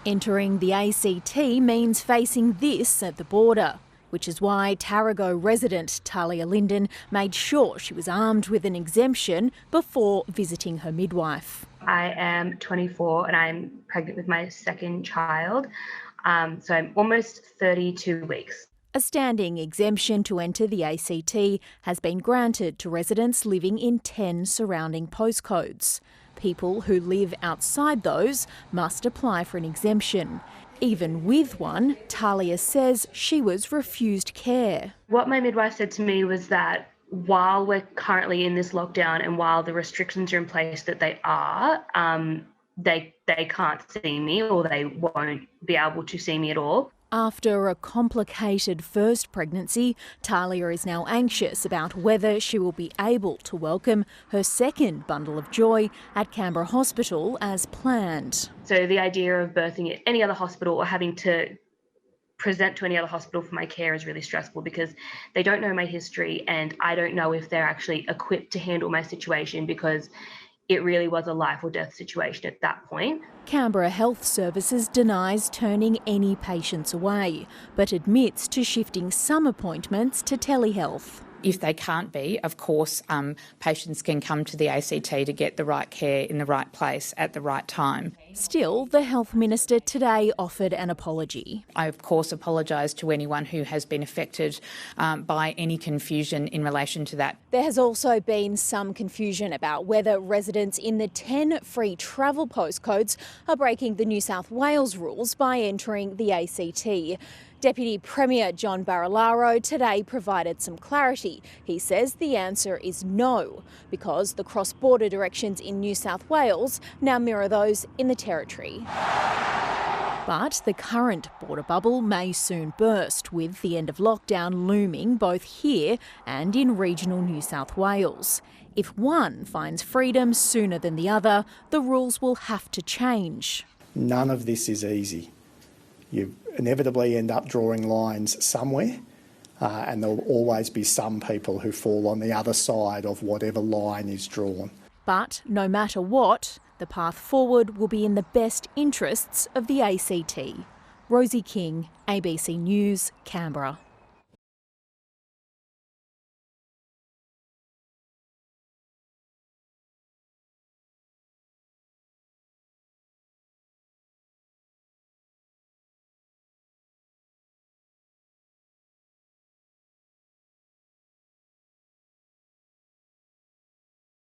Entering the ACT means facing this at the border, which is why Tarago resident Talyah Lyndon made sure she was armed with an exemption before visiting her midwife. I am 24 and I'm pregnant with my second child, so I'm almost 32 weeks. A standing exemption to enter the ACT has been granted to residents living in 10 surrounding postcodes. People who live outside those must apply for an exemption. Even with one, Talyah says she was refused care. What my midwife said to me was that while we're currently in this lockdown and while the restrictions are in place that they are, they can't see me, or they won't be able to see me at all. After a complicated first pregnancy, Talyah is now anxious about whether she will be able to welcome her second bundle of joy at Canberra Hospital as planned. So the idea of birthing at any other hospital or having to present to any other hospital for my care is really stressful because they don't know my history and I don't know if they're actually equipped to handle my situation, because it really was a life or death situation at that point. Canberra Health Services denies turning any patients away, but admits to shifting some appointments to telehealth. If they can't be, of course, patients can come to the ACT to get the right care in the right place at the right time. Still, the Health Minister today offered an apology. I, of course, apologise to anyone who has been affected by any confusion in relation to that. There has also been some confusion about whether residents in the 10 free travel postcodes are breaking the New South Wales rules by entering the ACT. Deputy Premier John Barilaro today provided some clarity. He says the answer is no, because the cross-border directions in New South Wales now mirror those in the Territory. But the current border bubble may soon burst, with the end of lockdown looming both here and in regional New South Wales. If one finds freedom sooner than the other, the rules will have to change. None of this is easy. You inevitably end up drawing lines somewhere, and there'll always be some people who fall on the other side of whatever line is drawn. But no matter what, the path forward will be in the best interests of the ACT. Rosie King, ABC News, Canberra.